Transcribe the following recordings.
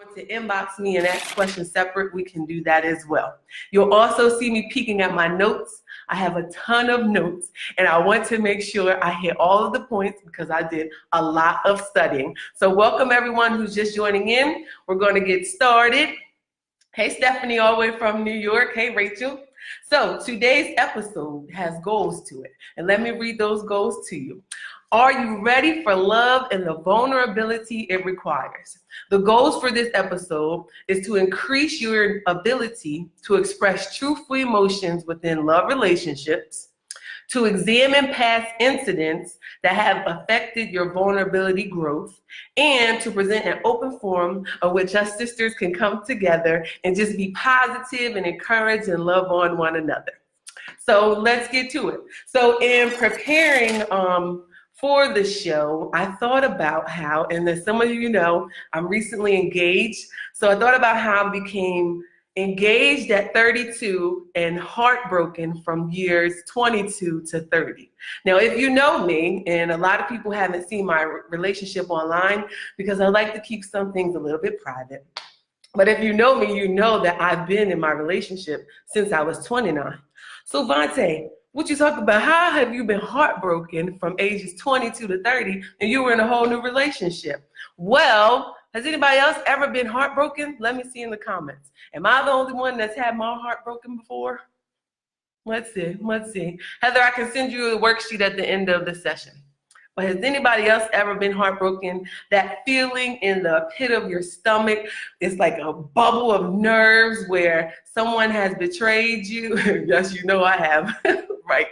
Want to inbox me and ask questions separate, we can do that as well. You'll also see me peeking at my notes. I have a ton of notes, and I want to make sure I hit all of the points because I did a lot of studying. So welcome everyone who's just joining in. We're going to get started. Hey Stephanie, all the way from New York. Hey Rachel. So today's episode has goals to it, and let me read those goals to you. Are you ready for love and the vulnerability it requires? The goals for this episode is to increase your ability to express truthful emotions within love relationships, to examine past incidents that have affected your vulnerability growth, and to present an open forum of which us sisters can come together and just be positive and encourage and love on one another. So let's get to it. So in preparing for the show, I thought about how, and as some of you know, I'm recently engaged. So I thought about how I became engaged at 32 and heartbroken from years 22 to 30. Now, if you know me, and a lot of people haven't seen my relationship online because I like to keep some things a little bit private. But if you know me, you know that I've been in my relationship since I was 29. So Vontae, what you talk about? How have you been heartbroken from ages 22 to 30 and you were in a whole new relationship? Well, has anybody else ever been heartbroken? Let me see in the comments. Am I the only one that's had my heart broken before? Let's see, let's see. Heather, I can send you a worksheet at the end of the session. But has anybody else ever been heartbroken? That feeling in the pit of your stomach is like a bubble of nerves where someone has betrayed you. Yes, you know I have, right?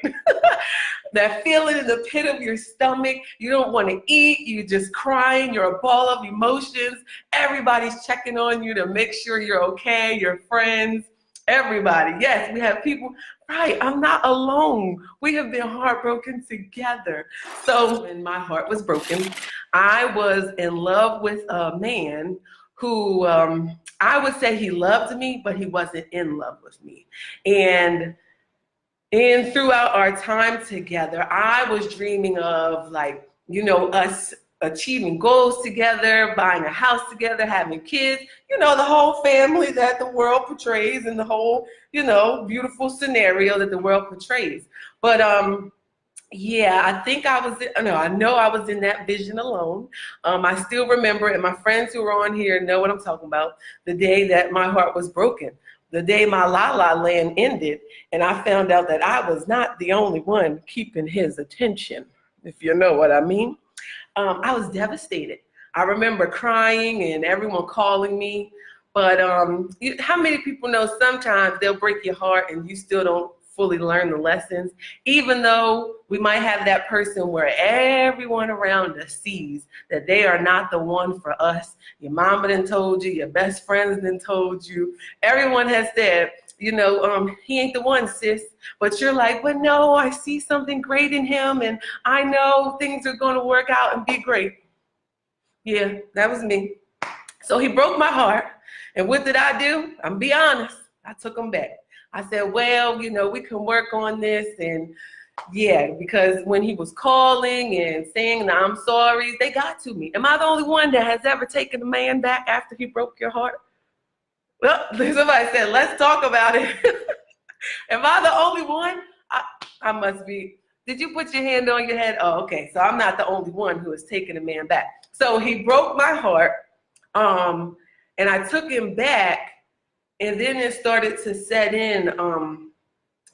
That feeling in the pit of your stomach, you don't want to eat, you're just crying, you're a ball of emotions. Everybody's checking on you to make sure you're okay, your friends, everybody. Yes, we have people. Right, I'm not alone. We have been heartbroken together. So when my heart was broken, I was in love with a man who I would say he loved me, but he wasn't in love with me. And throughout our time together, I was dreaming of, like, you know, us achieving goals together, buying a house together, having kids, you know, the whole family that the world portrays and the whole, you know, beautiful scenario that the world portrays. But yeah, I think I know I was in that vision alone. I still remember, and my friends who are on here know what I'm talking about, the day that my heart was broken, the day my la-la land ended, and I found out that I was not the only one keeping his attention, if you know what I mean. I was devastated. I remember crying and everyone calling me. But how many people know sometimes they'll break your heart and you still don't fully learn the lessons, even though we might have that person where everyone around us sees that they are not the one for us. Your mama done told you, your best friends done told you, everyone has said, you know, he ain't the one, sis. But you're like, but no, I see something great in him, and I know things are going to work out and be great. Yeah, that was me. So he broke my heart, and what did I do? I'm be honest, I took him back. I said, well, you know, we can work on this, and yeah, because when he was calling and saying the I'm sorry, they got to me. Am I the only one that has ever taken a man back after he broke your heart? Well, somebody said, let's talk about it. Am I the only one? I must be. Did you put your hand on your head? Oh, okay. So I'm not the only one who has taken a man back. So he broke my heart, and I took him back, and then it started to set in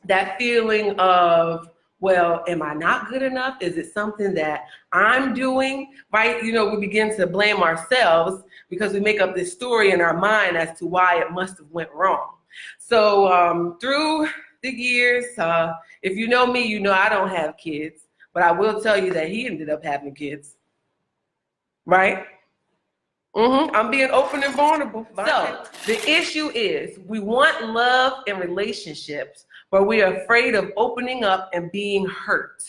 that feeling of, well, am I not good enough? Is it something that I'm doing, right? You know, we begin to blame ourselves because we make up this story in our mind as to why it must have went wrong. So through the years, if you know me, you know I don't have kids, but I will tell you that he ended up having kids, right? I'm being open and vulnerable. So the issue is we want love in relationships, but we are afraid of opening up and being hurt.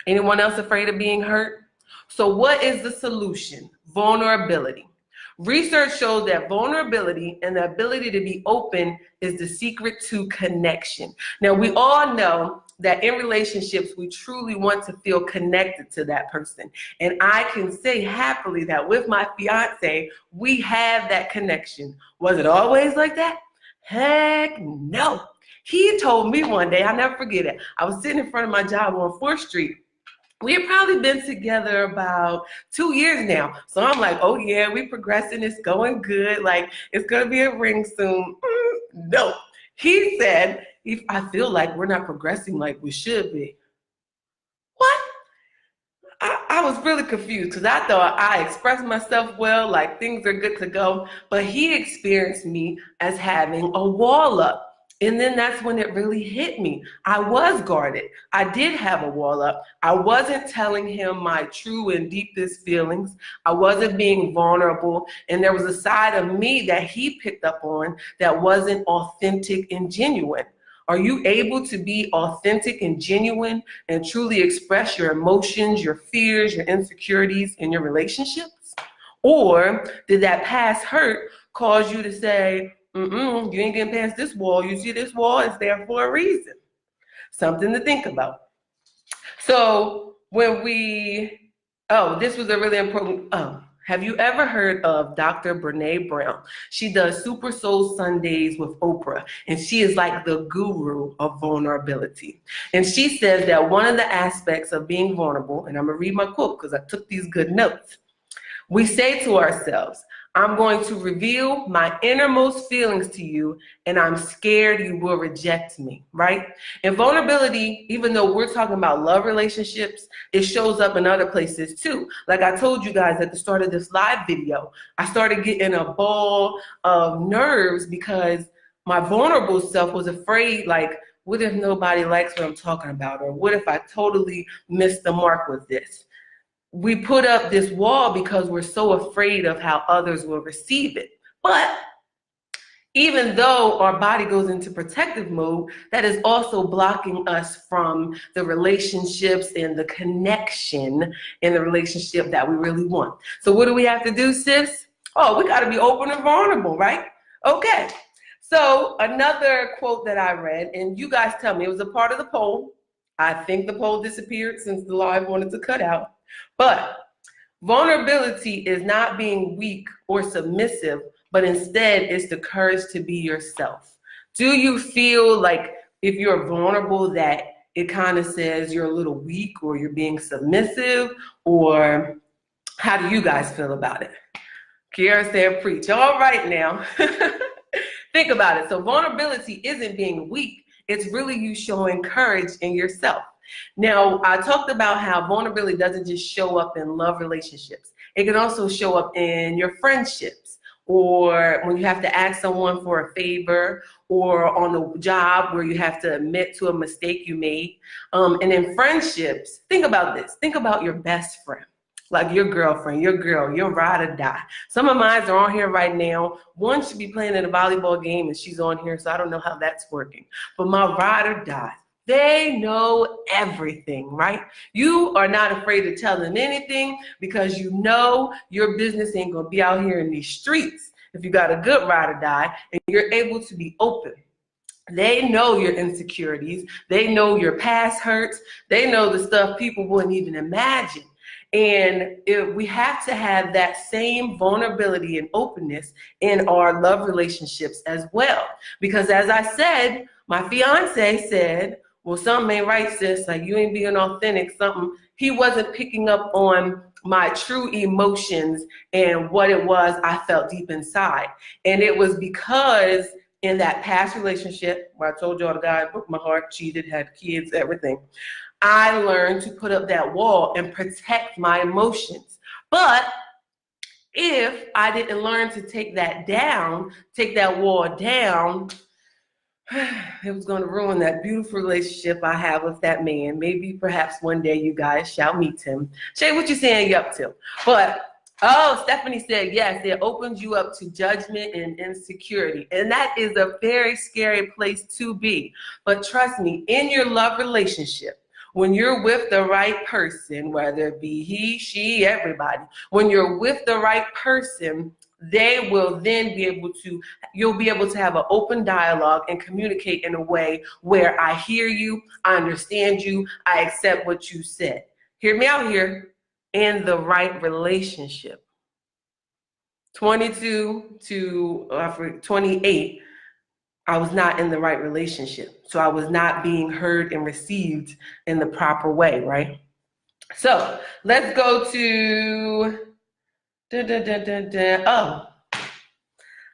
Anyone else afraid of being hurt? So what is the solution? Vulnerability. Research shows that vulnerability and the ability to be open is the secret to connection. Now, we all know that in relationships, we truly want to feel connected to that person. And I can say happily that with my fiance, we have that connection. Was it always like that? Heck no. He told me one day, I'll never forget it. I was sitting in front of my job on 4th Street. We had probably been together about 2 years now. So I'm like, oh yeah, we progressing, it's going good. Like, it's gonna be a ring soon. No. He said, I feel like we're not progressing like we should be. What? I was really confused because I thought I expressed myself well, like things are good to go. But he experienced me as having a wall up. And then that's when it really hit me. I was guarded. I did have a wall up. I wasn't telling him my true and deepest feelings. I wasn't being vulnerable. And there was a side of me that he picked up on that wasn't authentic and genuine. Are you able to be authentic and genuine and truly express your emotions, your fears, your insecurities in your relationships? Or did that past hurt cause you to say, you ain't getting past this wall. You see this wall, it's there for a reason. Something to think about. So when this was a really important, have you ever heard of Dr. Brene Brown? She does Super Soul Sundays with Oprah, and she is like the guru of vulnerability. And she says that one of the aspects of being vulnerable, and I'm gonna read my quote because I took these good notes. We say to ourselves, I'm going to reveal my innermost feelings to you, and I'm scared you will reject me, right? And vulnerability, even though we're talking about love relationships, it shows up in other places too. Like I told you guys at the start of this live video, I started getting a ball of nerves because my vulnerable self was afraid, like, what if nobody likes what I'm talking about? Or what if I totally missed the mark with this? We put up this wall because we're so afraid of how others will receive it. But even though our body goes into protective mode, that is also blocking us from the relationships and the connection in the relationship that we really want. So what do we have to do, sis? Oh, we got to be open and vulnerable, right? Okay. So another quote that I read, and you guys tell me, it was a part of the poll. I think the poll disappeared since the live wanted to cut out. But vulnerability is not being weak or submissive, but instead it's the courage to be yourself. Do you feel like if you're vulnerable that it kind of says you're a little weak or you're being submissive? Or how do you guys feel about it? Kiara said preach. All right now. Think about it. So vulnerability isn't being weak. It's really you showing courage in yourself. Now, I talked about how vulnerability doesn't just show up in love relationships. It can also show up in your friendships, or when you have to ask someone for a favor, or on the job where you have to admit to a mistake you made. And in friendships, think about this. Think about your best friend, like your girlfriend, your girl, your ride or die. Some of mine are on here right now. One should be playing in a volleyball game and she's on here, so I don't know how that's working. But my ride or die, they know everything, right? You are not afraid to tell them anything because you know your business ain't gonna be out here in these streets if you got a good ride or die and you're able to be open. They know your insecurities. They know your past hurts. They know the stuff people wouldn't even imagine. And we have to have that same vulnerability and openness in our love relationships as well. Because as I said, my fiance said, well, something ain't right, sis, like you ain't being authentic, something. He wasn't picking up on my true emotions and what it was I felt deep inside. And it was because in that past relationship where I told y'all the guy broke my heart, cheated, had kids, everything, I learned to put up that wall and protect my emotions. But if I didn't learn to take that down, take that wall down, it was going to ruin that beautiful relationship I have with that man. Maybe perhaps one day you guys shall meet him. Shay, what you saying you up to? But, oh, Stephanie said, yes, it opens you up to judgment and insecurity. And that is a very scary place to be. But trust me, in your love relationship, when you're with the right person, whether it be he, she, everybody, when you're with the right person, they will then be able to, you'll be able to have an open dialogue and communicate in a way where I hear you, I understand you, I accept what you said. Hear me out here. In the right relationship. 22 to 28, I was not in the right relationship. So I was not being heard and received in the proper way, right? So let's go to, oh,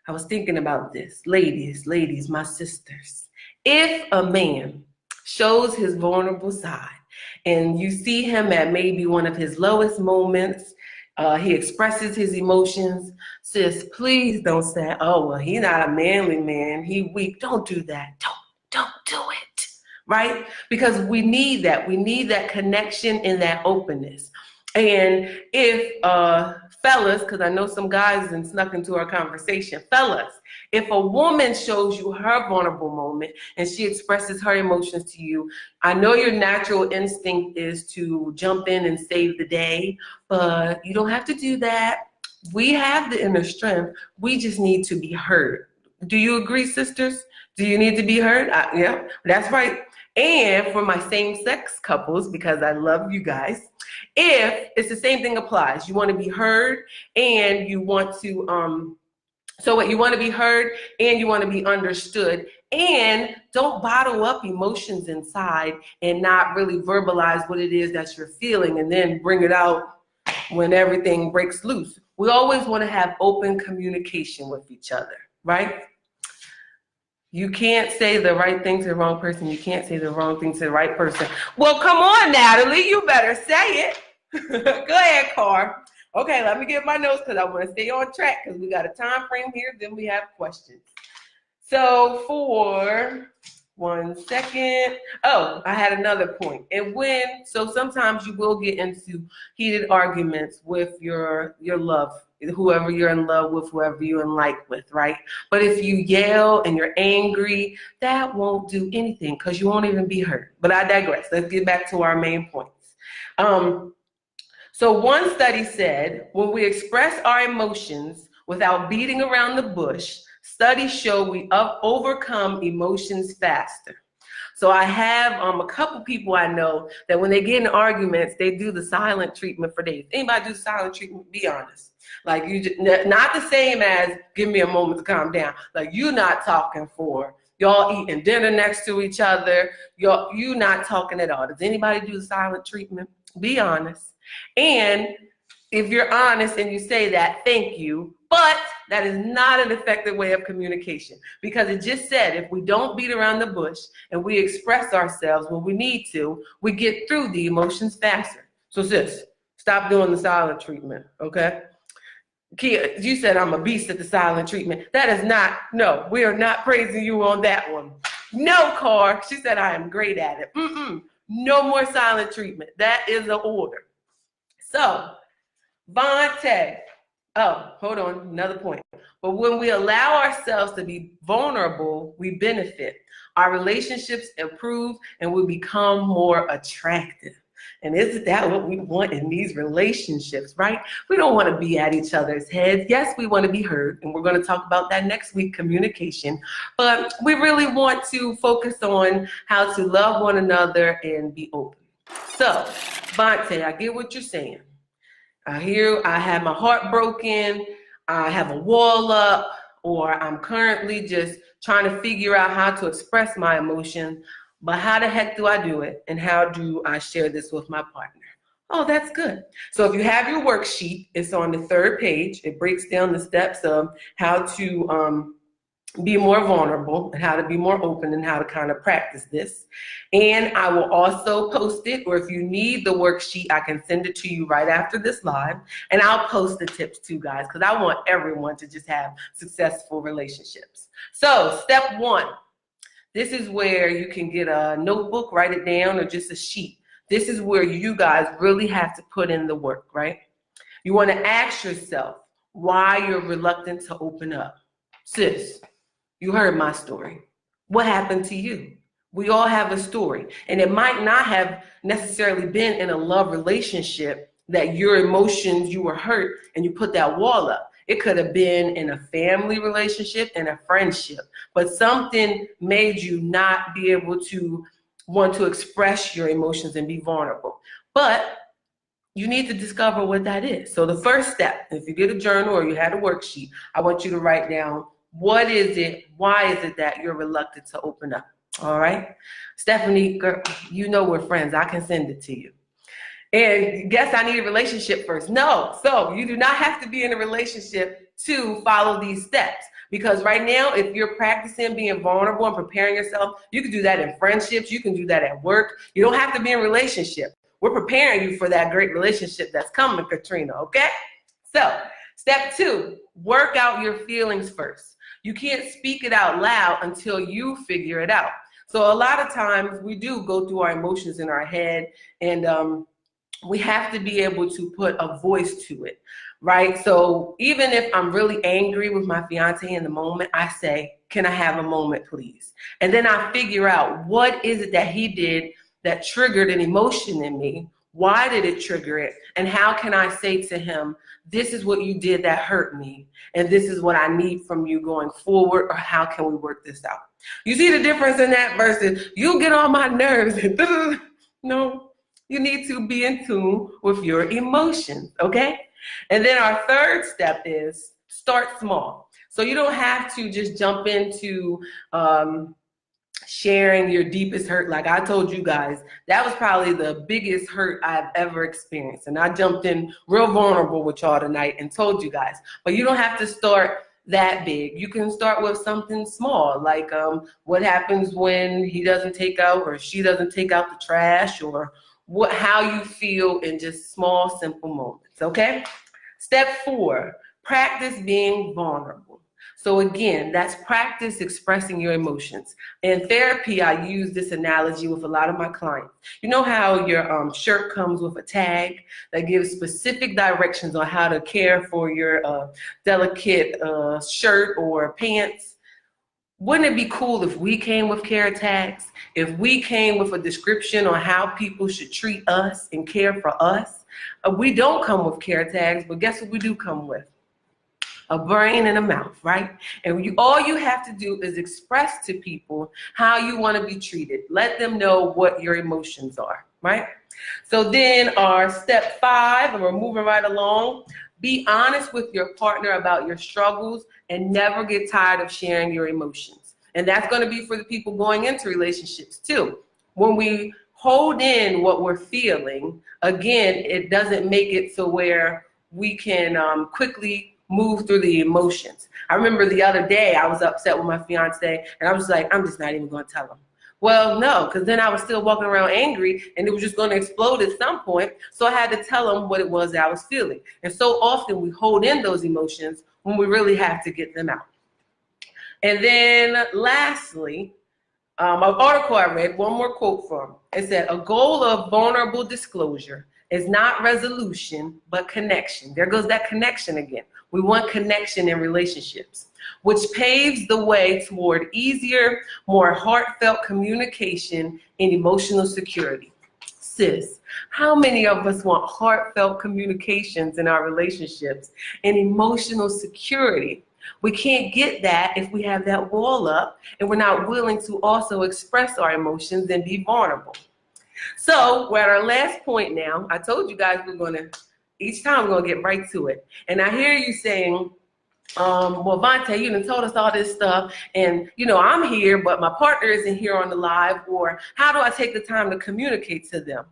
I was thinking about this. Ladies, my sisters. If a man shows his vulnerable side and you see him at maybe one of his lowest moments, he expresses his emotions, sis, please don't say, oh, well, he's not a manly man, he weak. Don't do that. Don't do it, right? Because we need that. We need that connection and that openness. And if, fellas, because I know some guys and snuck into our conversation, fellas, if a woman shows you her vulnerable moment and she expresses her emotions to you, I know your natural instinct is to jump in and save the day, but you don't have to do that. We have the inner strength. We just need to be heard. Do you agree, sisters? Do you need to be heard? Yeah, that's right. And for my same-sex couples, because I love you guys, if it's the same thing applies, you want to be heard and you want to, you want to be heard and you want to be understood, and don't bottle up emotions inside and not really verbalize what it is that you're feeling and then bring it out when everything breaks loose. We always want to have open communication with each other, right? You can't say the right thing to the wrong person. You can't say the wrong thing to the right person. Well, come on, Natalie, you better say it. Go ahead, Car. Okay, let me get my notes because I want to stay on track because we got a time frame here, then we have questions. So for 1 second. Oh, I had another point. And so sometimes you will get into heated arguments with your love, whoever you're in love with, whoever you're in like with, right? But if you yell and you're angry, that won't do anything because you won't even be hurt. But I digress. Let's get back to our main points. So one study said, when we express our emotions without beating around the bush, studies show we overcome emotions faster. So I have a couple people I know that when they get in arguments, they do the silent treatment for days. Anybody do the silent treatment? Be honest. Like not the same as give me a moment to calm down. Like you're not talking for, y'all eating dinner next to each other. You not talking at all. Does anybody do the silent treatment? Be honest. And if you're honest and you say that, thank you, but that is not an effective way of communication because it just said if we don't beat around the bush and we express ourselves when we need to, we get through the emotions faster. So sis, stop doing the silent treatment, okay? Kia, you said I'm a beast at the silent treatment. That is not, no, we are not praising you on that one. No, Car, she said I am great at it. No more silent treatment. That is an order. So, Vontae, oh, hold on, another point. But when we allow ourselves to be vulnerable, we benefit. Our relationships improve and we become more attractive. And isn't that what we want in these relationships, right? We don't want to be at each other's heads. Yes, we want to be heard, and we're going to talk about that next week, communication. But we really want to focus on how to love one another and be open. So, Vontae, I get what you're saying. I have my heart broken, I have a wall up, or I'm currently just trying to figure out how to express my emotion, but how the heck do I do it? And how do I share this with my partner? Oh, that's good. So if you have your worksheet, it's on the 3rd page. It breaks down the steps of how to be more vulnerable and how to be more open and how to kind of practice this. And I will also post it, or if you need the worksheet, I can send it to you right after this live. And I'll post the tips too, guys, because I want everyone to just have successful relationships. So step 1, this is where you can get a notebook, write it down, or just a sheet. This is where you guys really have to put in the work, right? You want to ask yourself why you're reluctant to open up. Sis, you heard my story. What happened to you? We all have a story. And it might not have necessarily been in a love relationship that your emotions, you were hurt and you put that wall up. It could have been in a family relationship and a friendship, but something made you not be able to want to express your emotions and be vulnerable. But you need to discover what that is. So the first step, if you get a journal or you had a worksheet, I want you to write down, what is it, why is it that you're reluctant to open up? All right? Stephanie, girl, you know we're friends. I can send it to you. And guess I need a relationship first. No, so you do not have to be in a relationship to follow these steps. Because right now, if you're practicing being vulnerable and preparing yourself, you can do that in friendships, you can do that at work. You don't have to be in a relationship. We're preparing you for that great relationship that's coming, Katrina, okay? So, step 2, work out your feelings first. You can't speak it out loud until you figure it out. So a lot of times we do go through our emotions in our head, and we have to be able to put a voice to it, right? So even if I'm really angry with my fiance in the moment, I say, can I have a moment, please? And then I figure out, what is it that he did that triggered an emotion in me? Why did it trigger it? And how can I say to him, this is what you did that hurt me, and this is what I need from you going forward, or how can we work this out? You see the difference in that versus, you get on my nerves. No, you need to be in tune with your emotions, okay? And then our third step is start small. So you don't have to just jump into sharing your deepest hurt. Like I told you guys, that was probably the biggest hurt I've ever experienced. And I jumped in real vulnerable with y'all tonight and told you guys. But you don't have to start that big. You can start with something small, like what happens when he doesn't take out or she doesn't take out the trash, or how you feel in just small, simple moments, okay? Step 4, practice being vulnerable. So again, that's practice expressing your emotions. In therapy, I use this analogy with a lot of my clients. You know how your shirt comes with a tag that gives specific directions on how to care for your delicate shirt or pants? Wouldn't it be cool if we came with care tags? If we came with a description on how people should treat us and care for us? We don't come with care tags, but guess what we do come with? A brain and a mouth, right? And all you have to do is express to people how you want to be treated. Let them know what your emotions are, right? So then our step 5, and we're moving right along, be honest with your partner about your struggles and never get tired of sharing your emotions. And that's going to be for the people going into relationships too. When we hold in what we're feeling, again, it doesn't make it so where we can quickly move through the emotions. I remember the other day I was upset with my fiance and I was like, I'm just not even going to tell him. Well, no, because then I was still walking around angry and it was just going to explode at some point. So I had to tell him what it was that I was feeling. And so often we hold in those emotions when we really have to get them out. And then lastly, an article I read, one more quote from, it said, a goal of vulnerable disclosure is not resolution, but connection. There goes that connection again. We want connection in relationships, which paves the way toward easier, more heartfelt communication and emotional security. Sis, how many of us want heartfelt communications in our relationships and emotional security? We can't get that if we have that wall up and we're not willing to also express our emotions and be vulnerable. So we're at our last point now. I told you guys we're going to, each time we're going to get right to it. And I hear you saying, well, Vontae, you done told us all this stuff, and you know, I'm here, but my partner isn't here on the live, or how do I take the time to communicate to them?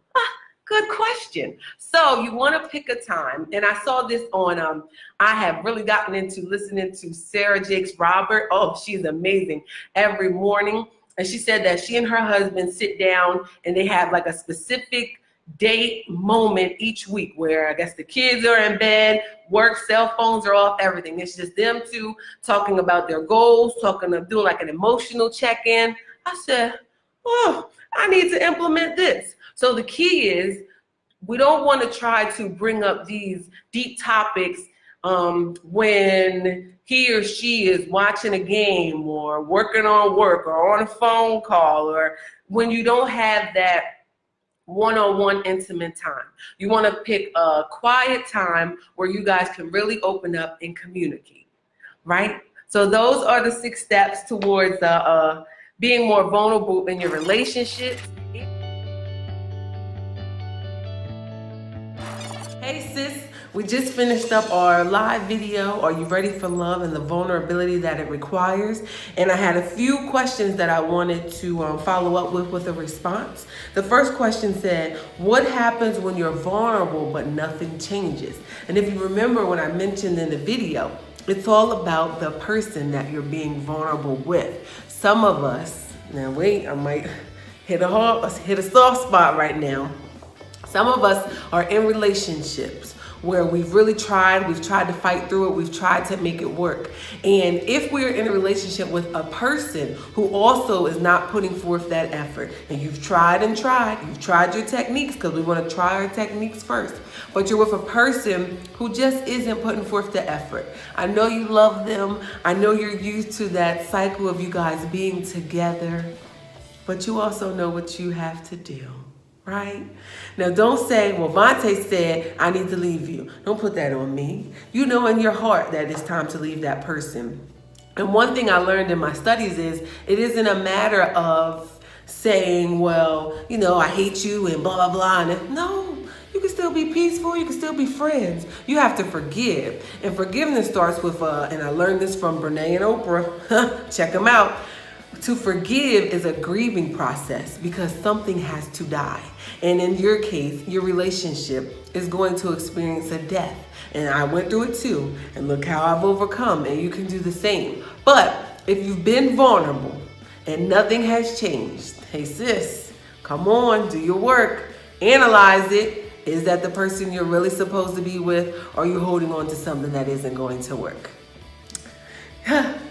Good question. So you want to pick a time, and I saw this on, I have really gotten into listening to Sarah Jakes Robert. Oh, she's amazing every morning. And she said that she and her husband sit down and they have like a specific date moment each week where I guess the kids are in bed, work, cell phones are off, everything. It's just them two talking about their goals, doing like an emotional check-in. I said, oh, I need to implement this. So the key is we don't want to try to bring up these deep topics when he or she is watching a game or working on work or on a phone call, or when you don't have that one-on-one intimate time. You want to pick a quiet time where you guys can really open up and communicate, right? So those are the 6 steps towards being more vulnerable in your relationships. Hey sis, we just finished up our live video, Are You Ready for Love and the Vulnerability That It Requires? And I had a few questions that I wanted to follow up with a response. The first question said, what happens when you're vulnerable but nothing changes? And if you remember what I mentioned in the video, it's all about the person that you're being vulnerable with. Some of us, now wait, I might hit a soft spot right now. Some of us are in relationships where we've tried to fight through it, we've tried to make it work. And if we're in a relationship with a person who also is not putting forth that effort, and you've tried your techniques, because we want to try our techniques first, but you're with a person who just isn't putting forth the effort. I know you love them, I know you're used to that cycle of you guys being together, but you also know what you have to do. Right? Now don't say, well, Vontae said I need to leave you. Don't put that on me. You know in your heart that it's time to leave that person. And one thing I learned in my studies is it isn't a matter of saying, well, you know, I hate you and blah, blah, blah. And no, you can still be peaceful. You can still be friends. You have to forgive. And forgiveness starts with, and I learned this from Brene and Oprah. Check them out. To forgive is a grieving process because something has to die. And in your case, your relationship is going to experience a death. And I went through it too. And look how I've overcome. And you can do the same. But if you've been vulnerable and nothing has changed, hey sis, come on, do your work. Analyze it. Is that the person you're really supposed to be with? Or are you holding on to something that isn't going to work?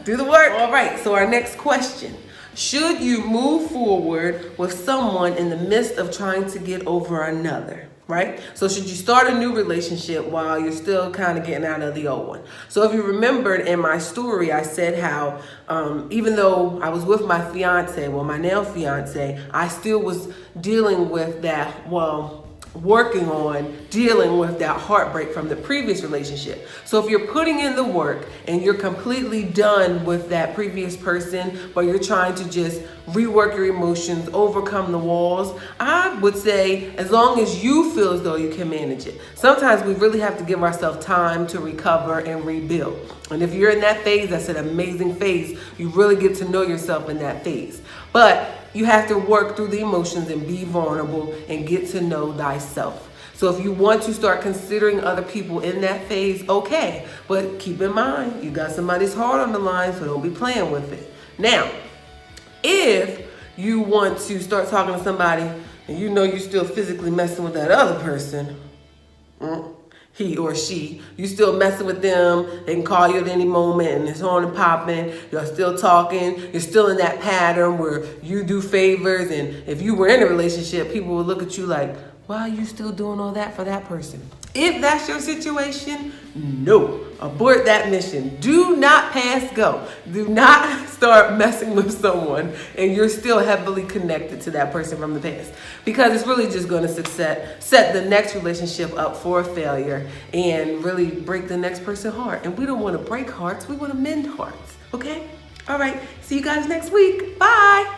Do the work. All right, so our next question. Should you move forward with someone in the midst of trying to get over another, right? So should you start a new relationship while you're still kind of getting out of the old one? So if you remembered in my story, I said how even though I was with my fiance, well, my now fiance, I still was dealing with that, working on dealing with that heartbreak from the previous relationship. So if you're putting in the work and you're completely done with that previous person, but you're trying to just rework your emotions, overcome the walls, I would say as long as you feel as though you can manage it. Sometimes we really have to give ourselves time to recover and rebuild. And if you're in that phase, that's an amazing phase. You really get to know yourself in that phase. But you have to work through the emotions and be vulnerable and get to know thyself. So if you want to start considering other people in that phase, okay. But keep in mind, you got somebody's heart on the line, so don't be playing with it. Now, if you want to start talking to somebody and you know you're still physically messing with that other person, he or she, you still messing with them, they can call you at any moment and it's on and popping, you're still talking, you're still in that pattern where you do favors, and if you were in a relationship, people would look at you like, why are you still doing all that for that person? If that's your situation, no, abort that mission. Do not pass go. Do not start messing with someone and you're still heavily connected to that person from the past, because it's really just going to set the next relationship up for a failure and really break the next person's heart. And we don't want to break hearts. We want to mend hearts. Okay? All right. See you guys next week. Bye.